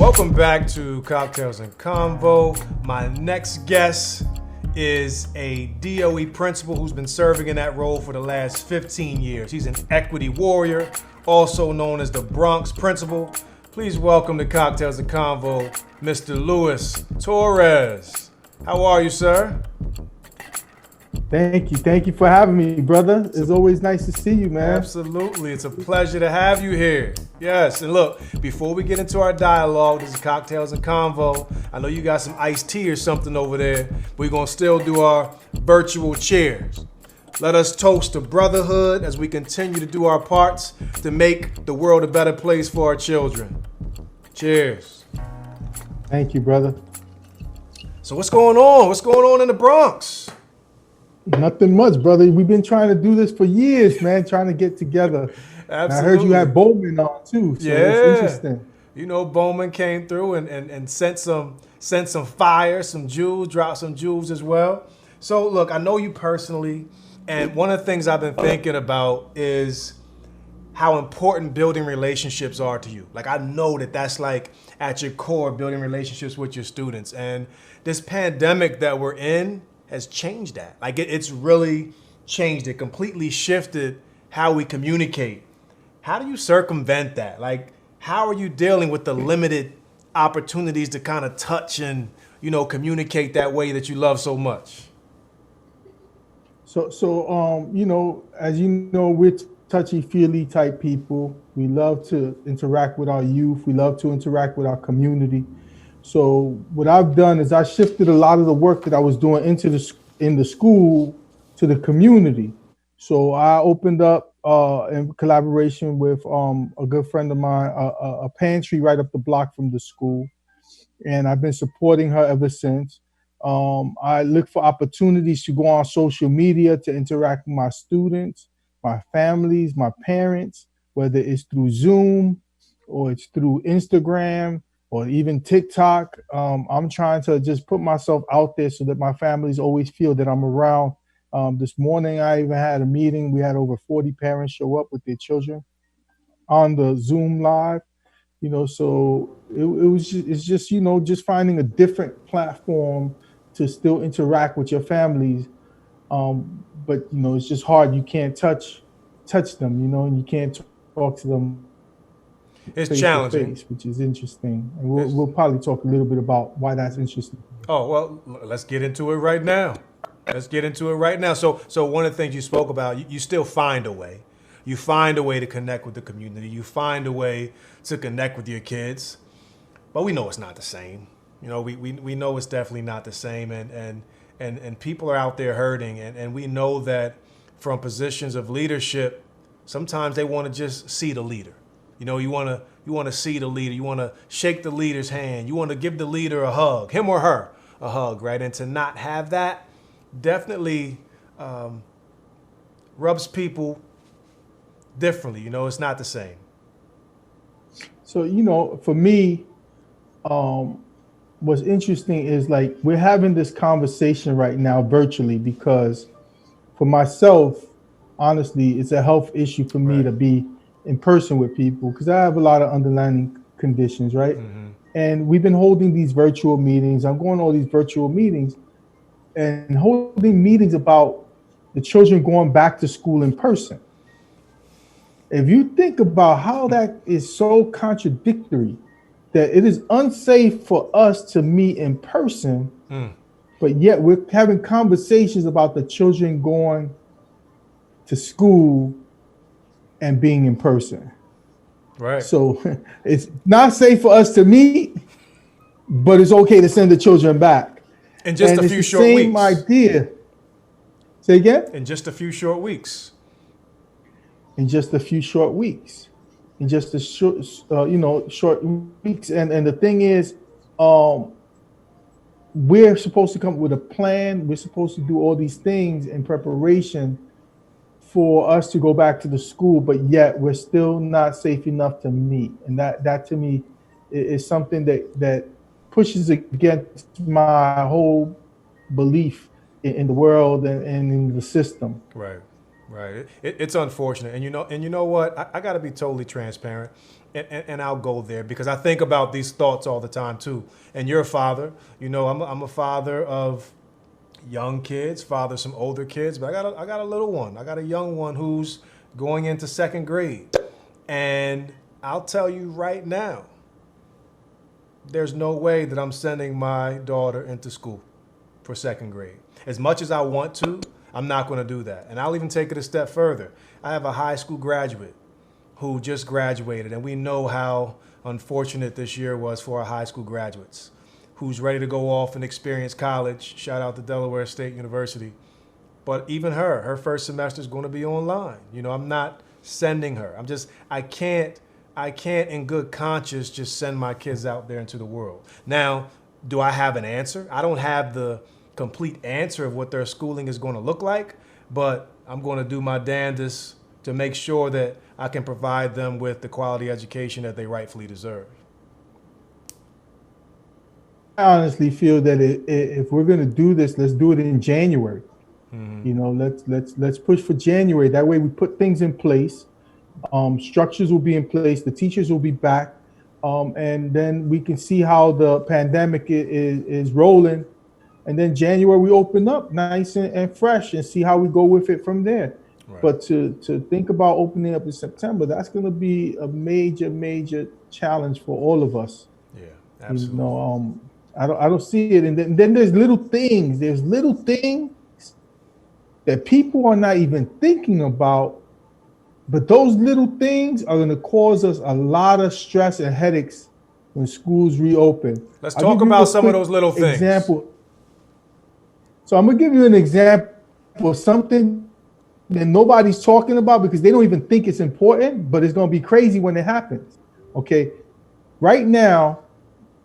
Welcome back to Cocktails and Convo. My next guest is a DOE principal who's been serving in that role for the last 15 years. He's an equity warrior, also known as the Bronx principal. Please welcome to Cocktails and Convo, Mr. Luis Torres. How are you, sir? Thank you. Thank you for having me, brother. It's always nice to see you, man. Absolutely. It's a pleasure to have you here. Yes. And look, before we get into our dialogue, this is Cocktails and Convo. I know you got some iced tea or something over there. We're going to still do our virtual cheers. Let us toast to brotherhood as we continue to do our parts to make the world a better place for our children. Cheers. Thank you, brother. So what's going on? What's going on in the Bronx? Nothing much, brother. We've been trying to do this for years, man, trying to get together. And I heard you had Bowman on too, so it's interesting. You know, Bowman came through and sent some fire, some jewels, dropped some jewels as well. So look, I know you personally, and one of the things I've been thinking about is how important building relationships are to you. Like, I know that that's like at your core, building relationships with your students. And this pandemic that we're in has changed that. Like, it's really changed it, completely shifted how we communicate. How do you circumvent that? Like, how are you dealing with the limited opportunities to kind of touch and, you know, communicate that way that you love so much? So, you know, as you know, we're touchy-feely type people. We love to interact with our youth. We love to interact with our community. So what I've done is I shifted a lot of the work that I was doing in the school to the community. So I opened up in collaboration with a good friend of mine, a pantry right up the block from the school. And I've been supporting her ever since. I look for opportunities to go on social media to interact with my students, my families, my parents, whether it's through Zoom or it's through Instagram or even TikTok. I'm trying to just put myself out there so that my families always feel that I'm around. This morning, I even had a meeting. We had over 40 parents show up with their children on the Zoom live. You know, so it's just, you know, just finding a different platform to still interact with your families. But, you know, it's just hard. You can't touch them, you know, and you can't talk to them. It's challenging, which is interesting, and we'll probably talk a little bit about why that's interesting. Oh, well, let's get into it right now. So one of the things you spoke about, you still find a way. You find a way to connect with the community. You find a way to connect with your kids. But we know it's not the same. You know, we know it's definitely not the same, and people are out there hurting, and we know that from positions of leadership, sometimes they want to just see the leader. You know, you want to see the leader. You want to shake the leader's hand. You want to give the leader a hug, him or her, a hug, right? And to not have that definitely rubs people differently. You know, it's not the same. So, you know, for me, what's interesting is like we're having this conversation right now virtually because for myself, honestly, it's a health issue for me to be in person with people because I have a lot of underlying conditions, right? Mm-hmm. And we've been holding these virtual meetings. I'm going to all these virtual meetings and holding meetings about the children going back to school in person. If you think about how that is so contradictory, that it is unsafe for us to meet in person, but yet we're having conversations about the children going to school and being in person. Right. So it's not safe for us to meet, but it's okay to send the children back. In just a few short weeks. Same idea. Say again? In just a few short weeks. In just a few short weeks. In just a short, short weeks. And the thing is, we're supposed to come with a plan. We're supposed to do all these things in preparation for us to go back to the school, but yet we're still not safe enough to meet. And that to me is something that pushes against my whole belief in the world and in the system. Right. It's unfortunate. And you know what? I got to be totally transparent. and I'll go there because I think about these thoughts all the time too. And you're a father, I'm a father of young kids, father of some older kids, but I got a little one. I got a young one who's going into second grade. And I'll tell you right now, there's no way that I'm sending my daughter into school for second grade. As much as I want to, I'm not going to do that. And I'll even take it a step further. I have a high school graduate who just graduated, and we know how unfortunate this year was for our high school graduates, who's ready to go off and experience college. Shout out to Delaware State University. But even her first semester is going to be online. I'm not sending her. I can't in good conscience just send my kids out there into the world. Now, do I have an answer? I don't have the complete answer of what their schooling is going to look like, but I'm going to do my damnedest to make sure that I can provide them with the quality education that they rightfully deserve. I honestly feel that if we're going to do this, let's do it in January. Let's push for January. That way we put things in place. Structures will be in place. The teachers will be back. And then we can see how the pandemic is rolling. And then January we open up nice and fresh and see how we go with it from there. Right. But to think about opening up in September, that's going to be a major challenge for all of us. Yeah, absolutely. I don't see it. And then there's little things. There's little things that people are not even thinking about, but those little things are going to cause us a lot of stress and headaches when schools reopen. Let's talk about some of those little things. Example. So I'm going to give you an example of something that nobody's talking about because they don't even think it's important, but it's going to be crazy when it happens. Okay. Right now,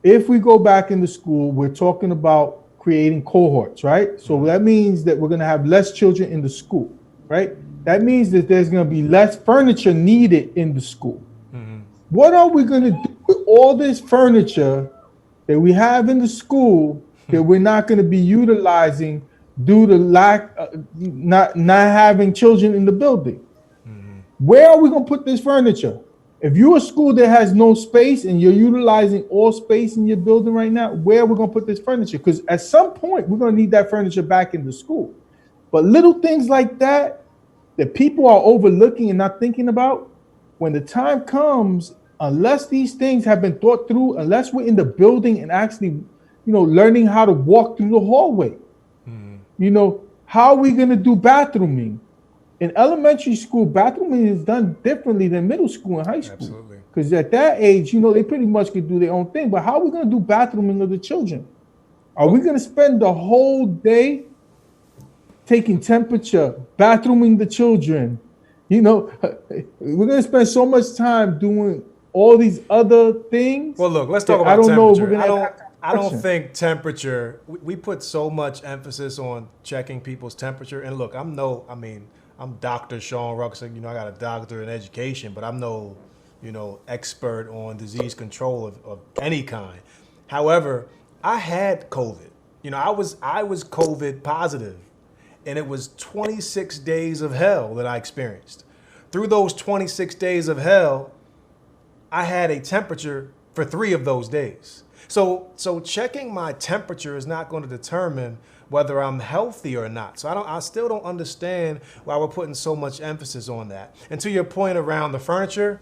if we go back into school, we're talking about creating cohorts, right? So that means that we're going to have less children in the school, right? That means that there's going to be less furniture needed in the school. Mm-hmm. What are we going to do with all this furniture that we have in the school that we're not going to be utilizing due to not having children in the building? Mm-hmm. Where are we going to put this furniture? If you're a school that has no space and you're utilizing all space in your building right now, where are we going to put this furniture? Because at some point, we're going to need that furniture back in the school. But little things like that people are overlooking and not thinking about, when the time comes, unless these things have been thought through, unless we're in the building and actually, learning how to walk through the hallway, how are we going to do bathrooming? In elementary school, bathrooming is done differently than middle school and high school. Absolutely. Because at that age, they pretty much can do their own thing. But how are we going to do bathrooming of the children? Are we going to spend the whole day taking temperature, bathrooming the children? We're going to spend so much time doing all these other things. Well, look, let's talk about temperature. I don't think temperature, we put so much emphasis on checking people's temperature. And look, I'm Dr. Sean Rucksack. I got a doctorate in education, but I'm no, expert on disease control of any kind. However, I had COVID. I was COVID positive, and it was 26 days of hell that I experienced. Through those 26 days of hell, I had a temperature for 3 of those days. So checking my temperature is not going to determine whether I'm healthy or not. So I still don't understand why we're putting so much emphasis on that. And to your point around the furniture,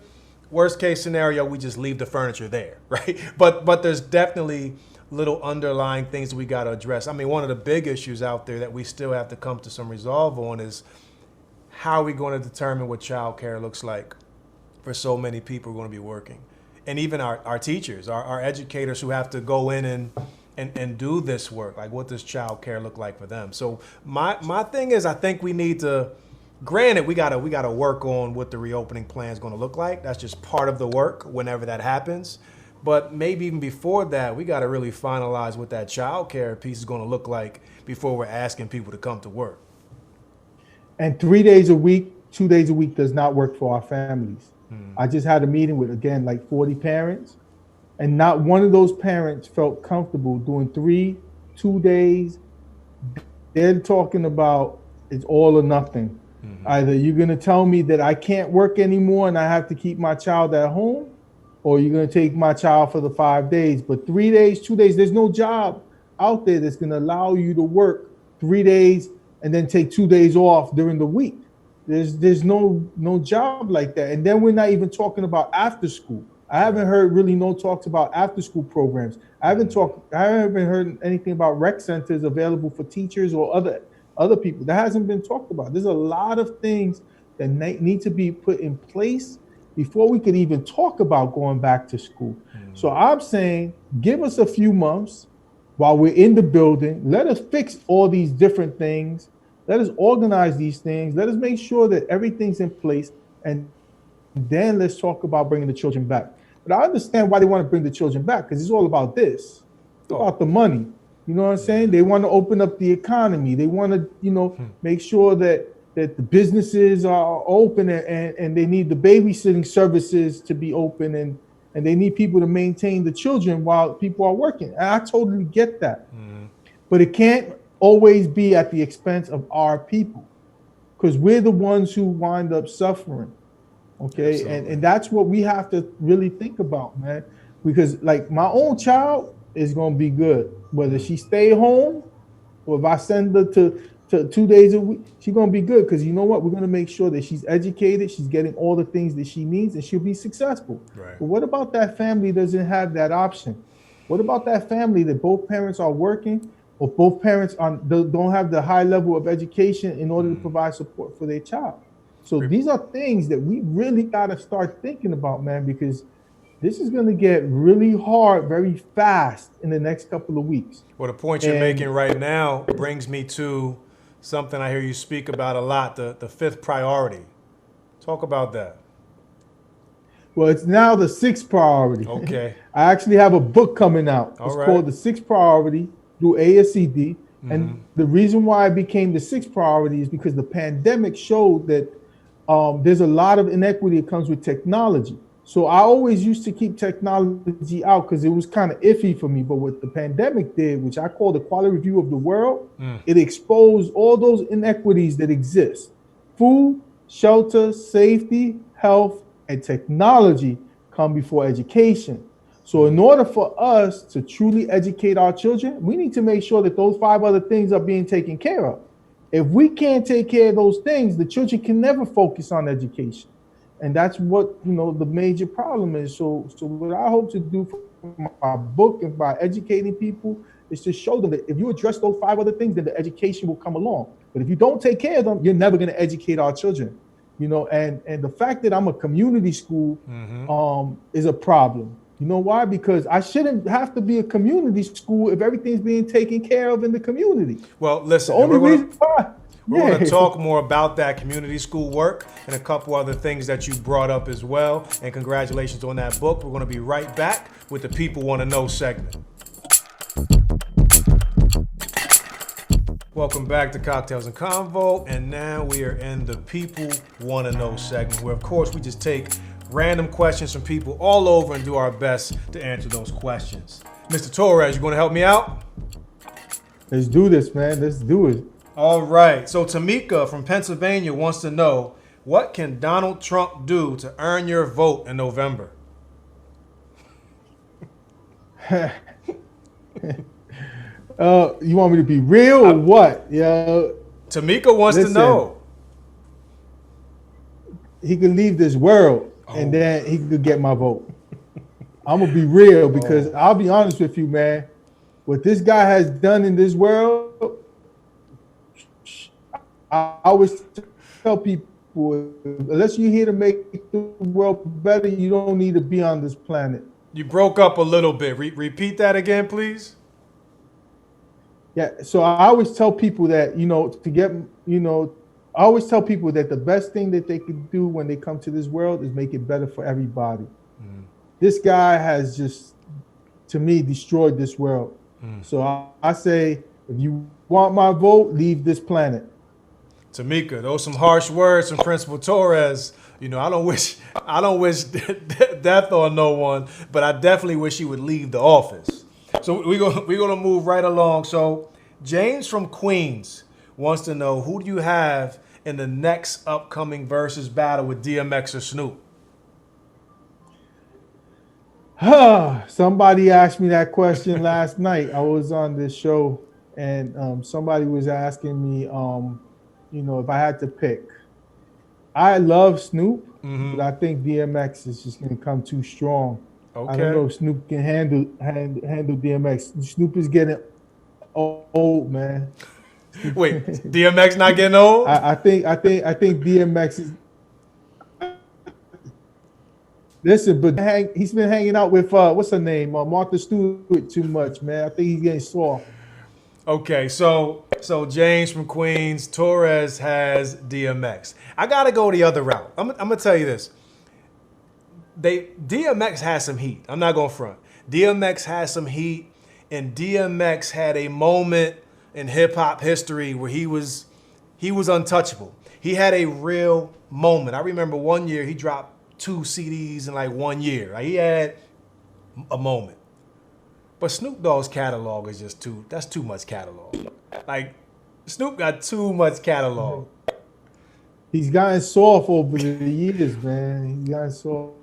worst case scenario, we just leave the furniture there, right? But there's definitely little underlying things that we got to address. One of the big issues out there that we still have to come to some resolve on is how are we going to determine what childcare looks like for so many people who are going to be working. And even our teachers, our educators who have to go in and do this work. Like, what does child care look like for them? So my thing is, I think we need to, granted, we gotta work on what the reopening plan is going to look like. That's just part of the work whenever that happens. But maybe even before that, we got to really finalize what that child care piece is going to look like before we're asking people to come to work. And 3 days a week, 2 days a week does not work for our families. I just had a meeting with, again, like 40 parents, and not one of those parents felt comfortable doing 2 days. They're talking about it's all or nothing. Mm-hmm. Either you're going to tell me that I can't work anymore and I have to keep my child at home, or you're going to take my child for the 5 days. But 3 days, 2 days, there's no job out there that's going to allow you to work 3 days and then take 2 days off during the week. There's no job like that. And then we're not even talking about after school. I haven't heard really no talks about after school programs. I haven't heard anything about rec centers available for teachers or other people. That hasn't been talked about. There's a lot of things that need to be put in place before we could even talk about going back to school. So I'm saying, give us a few months while we're in the building. Let us fix all these different things. Let us organize these things. Let us make sure that everything's in place. And then let's talk about bringing the children back. But I understand why they want to bring the children back, because it's all about this. It's about the money. You know what I'm saying? They want to open up the economy. They want to, make sure that the businesses are open, and they need the babysitting services to be open, and they need people to maintain the children while people are working. And I totally get that. But it can't always be at the expense of our people, because we're the ones who wind up suffering. Okay. And that's what we have to really think about, man, because like my own child is going to be good, whether she stay home or if I send her to 2 days a week, she's going to be good. Because you know what? We're going to make sure that she's educated. She's getting all the things that she needs, and she'll be successful. Right. But what about that family that doesn't have that option? What about that family that both parents are working, or both parents don't have the high level of education in order to provide support for their child? So these are things that we really got to start thinking about, man, because this is going to get really hard very fast in the next couple of weeks. Well, the point you're making right now brings me to something I hear you speak about a lot, the fifth priority. Talk about that. Well, it's now the sixth priority. Okay. I actually have a book coming out. It's called The Sixth Priority through ASCD. And the reason why it became the sixth priority is because the pandemic showed that there's a lot of inequity that comes with technology. So I always used to keep technology out because it was kind of iffy for me. But what the pandemic did, which I call the quality review of the world, it exposed all those inequities that exist. Food, shelter, safety, health, and technology come before education. So in order for us to truly educate our children, we need to make sure that those 5 other things are being taken care of. If we can't take care of those things, the children can never focus on education. And that's what, the major problem is. So what I hope to do for my book and by educating people is to show them that if you address those 5 other things, then the education will come along. But if you don't take care of them, you're never going to educate our children. And the fact that I'm a community school is a problem. You know why? Because I shouldn't have to be a community school if everything's being taken care of in the community. Well, listen, the only reason why. We're going to talk more about that community school work and a couple other things that you brought up as well. And congratulations on that book. We're going to be right back with the People Want to Know segment. Welcome back to Cocktails and Convo. And now we are in the People Want to Know segment, where, of course, we just take random questions from people all over and do our best to answer those questions. Mr. Torres, you going to help me out? Let's do this, man. Let's do it. All right. So Tamika from Pennsylvania wants to know, what can Donald Trump do to earn your vote in November? You want me to be real or what? Yeah. Tamika wants to know. He could leave this world and then he could get my vote. I'm going to be real because I'll be honest with you, man. What this guy has done in this world, I always tell people, unless you're here to make the world better, you don't need to be on this planet. You broke up a little bit. Repeat that again, please. Yeah, so I always tell people that, I always tell people that the best thing that they could do when they come to this world is make it better for everybody. This guy has just, to me, destroyed this world. So I say, if you want my vote, leave this planet. Tamika, those some harsh words from Principal Torres. I don't wish death on no one, but I definitely wish he would leave the office. So we're gonna move right along. So James from Queens wants to know, who do you have in the next upcoming versus battle with DMX or Snoop? Somebody asked me that question last night. I was on this show, and somebody was asking me, if I had to pick. I love Snoop, but Mm-hmm. I think DMX is just going to come too strong. I don't Okay. know if Snoop can handle DMX. Snoop is getting old, man. Snoop, Wait, DMX not getting old? I think DMX is. Listen, but he's been hanging out with what's her name, Martha Stewart, too much, man. I think he's getting soft. Okay, so James from Queens, Torres has DMX. I gotta go the other route. I'm gonna tell you this. DMX has some heat. I'm not gonna front. DMX has some heat, and DMX had a moment in hip hop history where he was untouchable. He had a real moment. I remember one year he dropped 2 CDs in like 1 year. Like, he had a moment. But Snoop Dogg's catalog is just that's too much catalog. Like, Snoop got too much catalog. He's gotten soft over the years, man. He's gotten soft.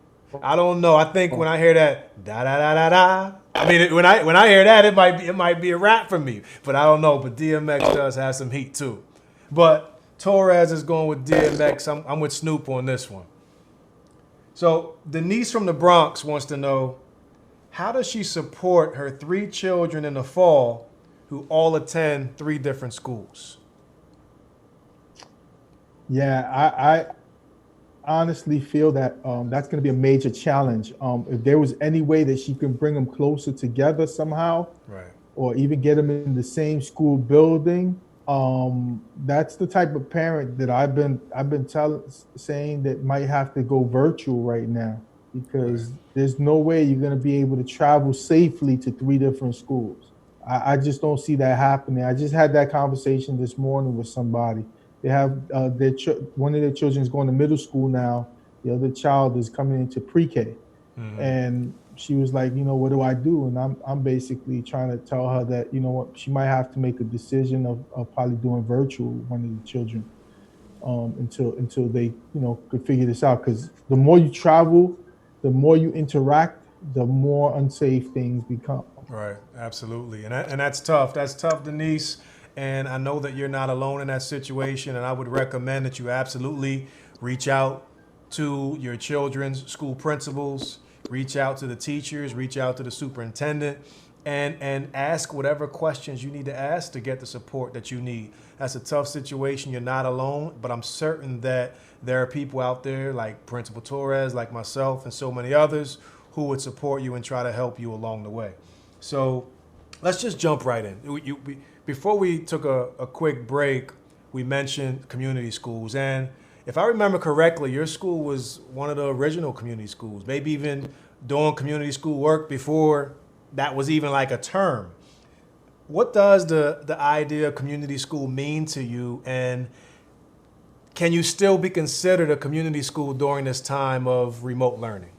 I don't know. I think when I hear that da da da da da, I mean, when I hear that, it might be a rap for me. But I don't know. But DMX does have some heat too. But Torres is going with DMX. I'm with Snoop on this one. So Denise from the Bronx wants to know, how does she support her 3 children in the fall who all attend 3 different schools? Yeah, I honestly feel that that's going to be a major challenge. If there was any way that she can bring them closer together somehow, Right. or even get them in the same school building, that's the type of parent that I've been saying that might have to go virtual right now, Right. because there's no way you're going to be able to travel safely to 3 different schools. I just don't see that happening. I just had that conversation this morning with somebody. They have one of their children is going to middle school now. The other child is coming into pre-K, Mm-hmm. and she was like, what do I do? And I'm basically trying to tell her that, what, she might have to make a decision of probably doing virtual one of the children, until they could figure this out. Because the more you travel, the more you interact, the more unsafe things become. Right, absolutely, and that's tough. That's tough, Denise. And I know that you're not alone in that situation. And I would recommend that you absolutely reach out to your children's school principals, reach out to the teachers, reach out to the superintendent, and ask whatever questions you need to ask to get the support that you need. That's a tough situation. You're not alone, but I'm certain that there are people out there like Principal Torres, like myself, and so many others who would support you and try to help you along the way. So let's just jump right in. Before we took a quick break, we mentioned community schools. And if I remember correctly, your school was one of the original community schools, maybe even doing community school work before that was even like a term. What does the idea of community school mean to you? And can you still be considered a community school during this time of remote learning?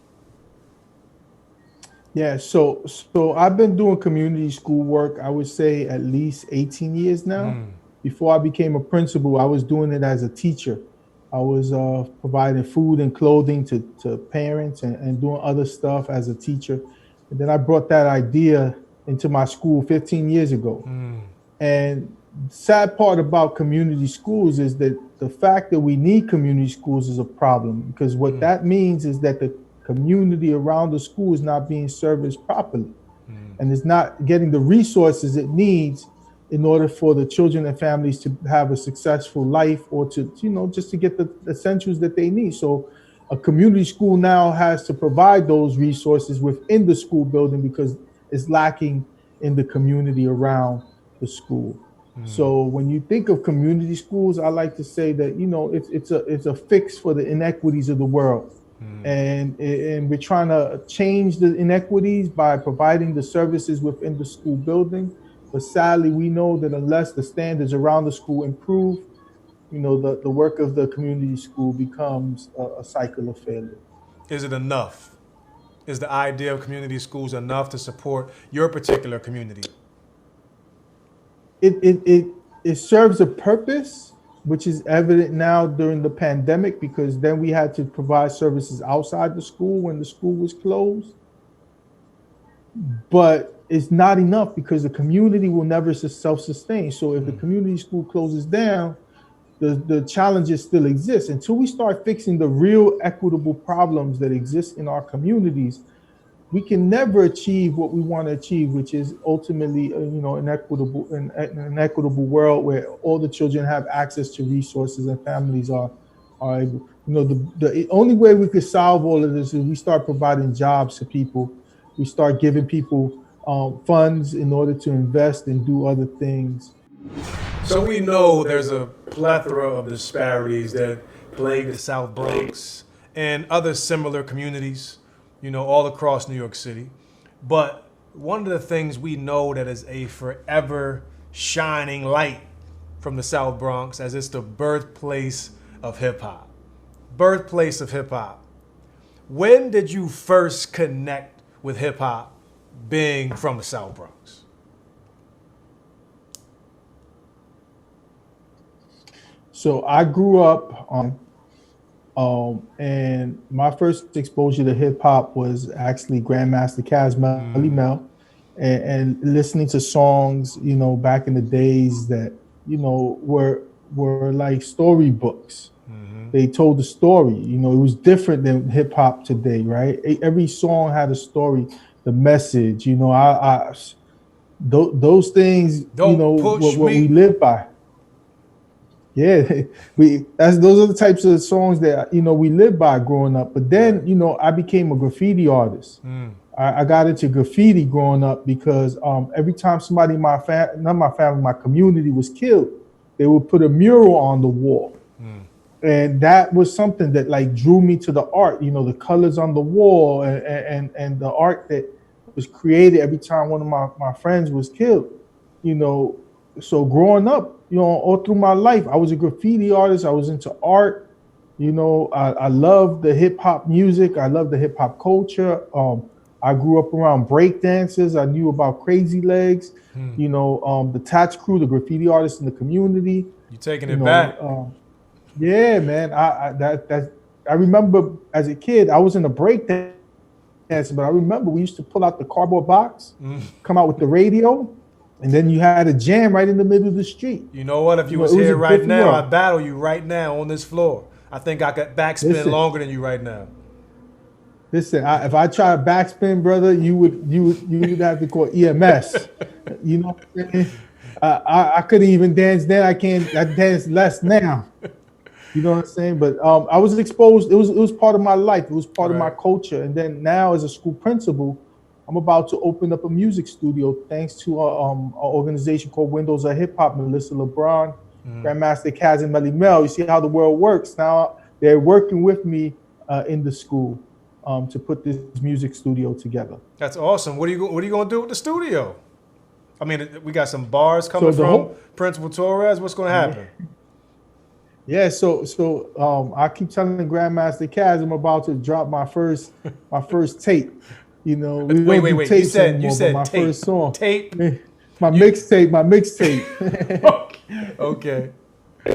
Yeah, so I've been doing community school work, I would say at least 18 years now. Before I became a principal, I was doing it as a teacher. I was providing food and clothing to parents, and doing other stuff as a teacher. And then I brought that idea into my school 15 years ago. And sad part about community schools is that the fact that we need community schools is a problem, because what that means is that the community around the school is not being serviced properly, and is not getting the resources it needs in order for the children and families to have a successful life, or to, just to get the essentials that they need. So a community school now has to provide those resources within the school building, because it's lacking in the community around the school. So when you think of community schools, I like to say that, it's a fix for the inequities of the world. And we're trying to change the inequities by providing the services within the school building. But sadly, we know that unless the standards around the school improve, the work of the community school becomes a cycle of failure. Is it enough? Is the idea of community schools enough to support your particular community? It serves a purpose, which is evident now during the pandemic, because then we had to provide services outside the school when the school was closed. but it's not enough because the community will never self-sustain. So if the Mm. community school closes down, the challenges still exist. Until we start fixing the real equitable problems that exist in our communities, we can never achieve what we want to achieve, which is ultimately, an equitable world where all the children have access to resources and families are able. The only way we could solve all of this is we start providing jobs to people. We start giving people funds in order to invest and do other things. So we know there's a plethora of disparities that plague the South Bronx and other similar communities, all across New York City. But one of the things we know that is a forever shining light from the South Bronx, as it's the birthplace of hip hop. Birthplace of hip hop. When did you first connect with hip hop being from the South Bronx? So I grew up and my first exposure to hip hop was actually Grandmaster Caz Melly Mm. Mel, and listening to songs, back in the days that were like storybooks. Mm-hmm. They told the story. It was different than hip hop today, right? Every song had a story, the message. Those things, Don't push what we me. live by. Yeah, those are the types of songs that we live by growing up. But then Right. I became a graffiti artist. Mm. I got into graffiti growing up because every time somebody in not my family, my community was killed, they would put a mural on the wall, Mm. and that was something that like drew me to the art. The colors on the wall and the art that was created every time one of my friends was killed. You know, so growing up, all through my life, I was a graffiti artist. I was into art. I love the hip hop music. I love the hip hop culture. I grew up around break dancers. I knew about Crazy Legs. Mm. The Tats crew, the graffiti artists in the community. You taking You it know, back? yeah, man. I remember as a kid, I was in a break dance, but I remember we used to pull out the cardboard box, Mm. come out with the radio, and then you had a jam right in the middle of the street. You know what? If you was It was here a right different now, I world. battle you right now on this floor. I think I could backspin Listen, longer than you right now. listen. If I try to backspin, brother, you would have to call EMS. You know what I'm saying? I couldn't even dance then. I can't. I dance less now. You know what I'm saying? But I was exposed. It was part of my life. It was part of my Right. culture. And then now, as a school principal, I'm about to open up a music studio thanks to an organization called Windows of Hip Hop. Melissa LeBron, Mm. Grandmaster Kaz, and Melly Mel. You see how the world works. Now they're working with me in the school to put this music studio together. That's awesome. What are you going to do with the studio? I mean, we got some bars coming So the from whole Principal Torres. What's going to happen? Yeah, so I keep telling Grandmaster Kaz I'm about to drop my first tape. We Wait, don't wait, do wait. You tapes said anymore, but my tape. first song, Tape. my You mixtape. okay?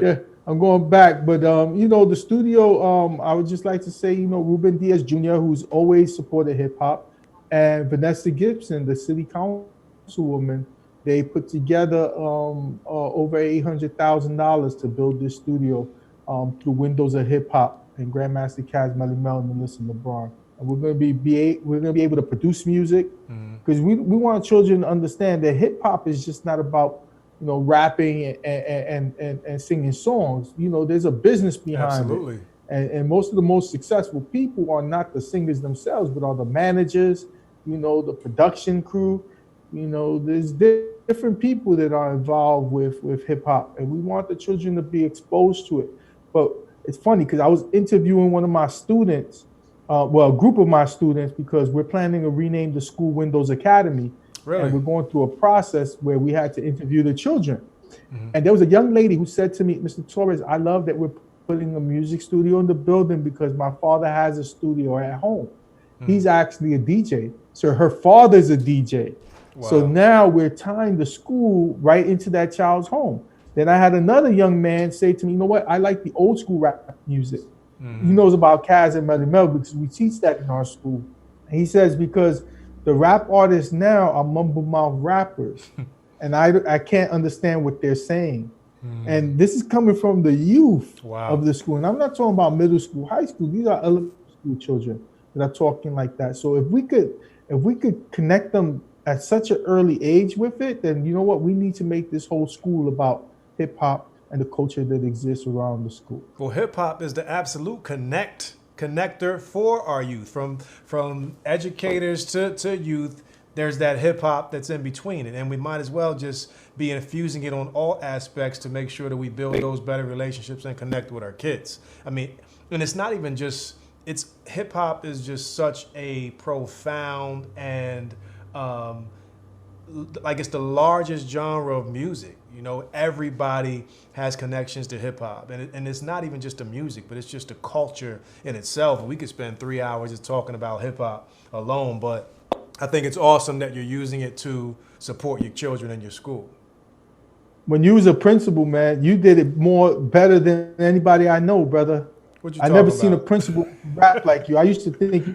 Yeah, I'm going back, but the studio. I would just like to say, Ruben Diaz Jr., who's always supported hip hop, and Vanessa Gibson, the city councilwoman. They put together over $800,000 to build this studio through Windows of Hip Hop and Grandmaster Caz, Melly Mel, and Melissa LeBron. And we're gonna be able to produce music Mm. because we want children to understand that hip hop is just not about rapping and singing songs. There's a business behind it, Absolutely. and most of the most successful people are not the singers themselves, but are the managers. The production crew. There's different people that are involved with hip hop, and we want the children to be exposed to it. But it's funny because I was interviewing one of my students, well, a group of my students, because we're planning to rename the school Windows Academy, and Really? we're going through a process where we had to interview the children. Mm-hmm. And there was a young lady who said to me, "Mr. Torres, I love that we're putting a music studio in the building because my father has a studio at home. Mm. He's actually a DJ. So her father's a DJ. So Wow. now we're tying the school right into that child's home." Then I had another young man say to me, "You know what? I like the old school rap music." He Mm-hmm. knows about Kaz and Melly Mel because we teach that in our school. And he says because The rap artists now are mumble mouth rappers, and I can't understand what they're saying. And this is coming from the youth Wow. of the school. And I'm not talking about middle school, high school. These are elementary school children that are talking like that. So if we could connect them at such an early age with it, then you know what? We need to make this whole school about hip hop and the culture that exists around the school. Well, hip hop is the absolute connector for our youth, from educators to youth. There's that hip hop that's in between it, and we might as well just be infusing it on all aspects to make sure that we build those better relationships and connect with our kids. I mean, and it's not even just, it's hip hop is just such a profound and like it's the largest genre of music. You know, everybody has connections to hip hop, and it's not even just the music, but it's just the culture in itself. We could spend 3 hours just talking about hip hop alone, but I think it's awesome that you're using it to support your children in your school. When you was a principal, man, you did it better than anybody I know, brother. I never seen a principal rap like you. I used to think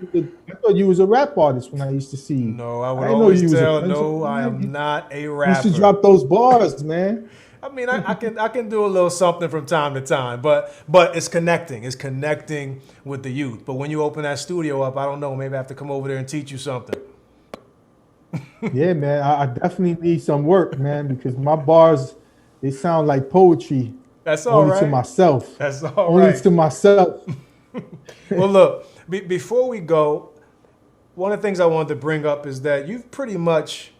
I thought you was a rap artist when I used to see you. No, I would always tell, no, I am not a rapper. You used to drop those bars, man. I mean, I can do a little something from time to time, but it's connecting. It's connecting with the youth. But when you open that studio up, I don't know, maybe I have to come over there and teach you something. Yeah, man, I definitely need some work, man, because my bars, they sound like poetry. That's all right. Only to myself. That's all Only right. to myself. Well, look, before we go, one of the things I wanted to bring up is that you've pretty much,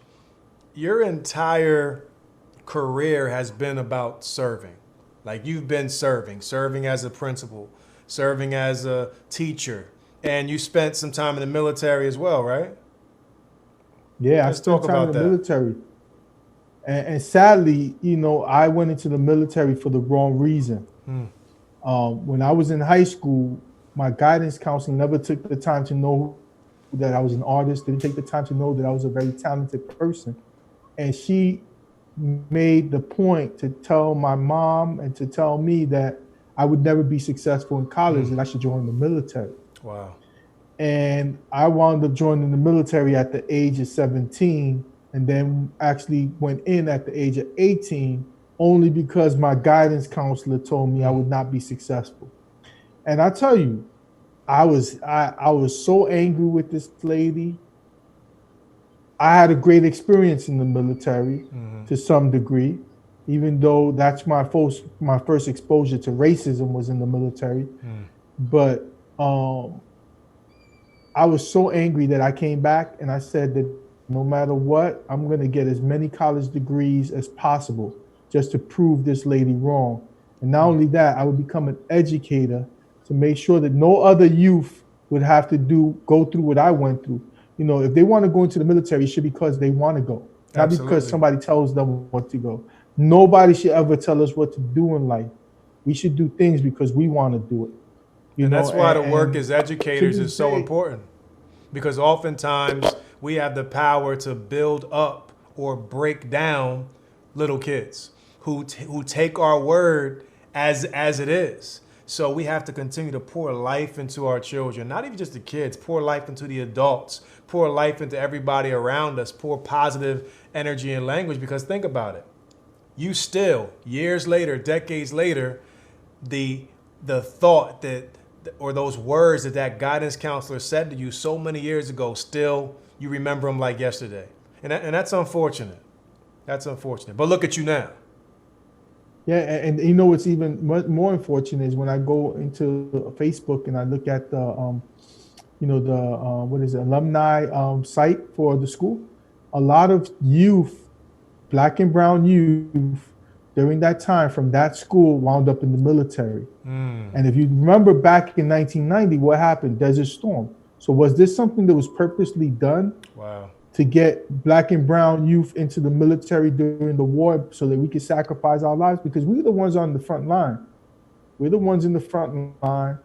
your entire career has been about serving. Like you've been serving as a principal, serving as a teacher, and you spent some time in the military as well, right? Yeah, I spent time in the military. And sadly, you know, I went into the military for the wrong reason. When I was in high school, my guidance counselor never took the time to know that I was an artist, didn't take the time to know that I was a very talented person. And she made the point to tell my mom and to tell me that I would never be successful in college and I should join the military. Wow. And I wound up joining the military at the age of 17 and then actually went in at the age of 18 only because my guidance counselor told me I would not be successful. And I tell you, I was so angry with this lady. I had a great experience in the military to some degree, even though that's my first exposure to racism was in the military. But I was so angry that I came back and I said that no matter what, I'm going to get as many college degrees as possible just to prove this lady wrong. And not only that, I would become an educator to make sure that no other youth would have to go through what I went through. You know, if they want to go into the military, it should be because they want to go, not because somebody tells them what to go. Nobody should ever tell us what to do in life. We should do things because we want to do it. And that's why the work as educators is so important, because oftentimes we have the power to build up or break down little kids who take our word as it is. So we have to continue to pour life into our children, not even just the kids, pour life into the adults, pour life into everybody around us, pour positive energy and language, because think about it. You still, years later, decades later, the thought that, or those words that guidance counselor said to you so many years ago, still you remember them like yesterday. And that's unfortunate. That's unfortunate. But look at you now. Yeah, and you know what's even more unfortunate is when I go into Facebook and I look at the, alumni site for the school. A lot of youth, Black and brown youth, during that time from that school wound up in the military. And if you remember back in 1990, what happened? Desert Storm. So was this something that was purposely done? Wow. To get Black and brown youth into the military during the war so that we could sacrifice our lives? Because we're the ones on the front line. We're the ones in the front line.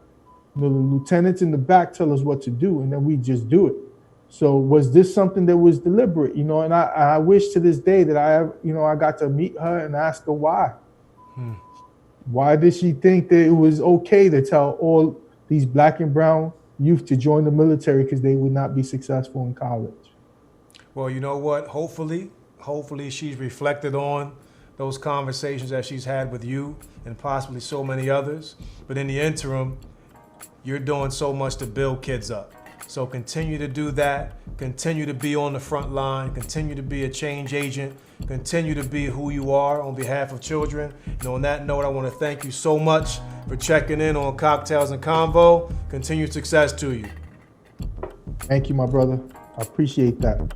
The lieutenants in the back tell us what to do, and then we just do it. So was this something that was deliberate? You know, and I wish to this day that I got to meet her and ask her why. Why did she think that it was okay to tell all these Black and brown youth to join the military because they would not be successful in college? Well, you know what? Hopefully she's reflected on those conversations that she's had with you and possibly so many others. But in the interim, you're doing so much to build kids up. So continue to do that. Continue to be on the front line. Continue to be a change agent. Continue to be who you are on behalf of children. And on that note, I want to thank you so much for checking in on Cocktails and Convo. Continued success to you. Thank you, my brother. I appreciate that.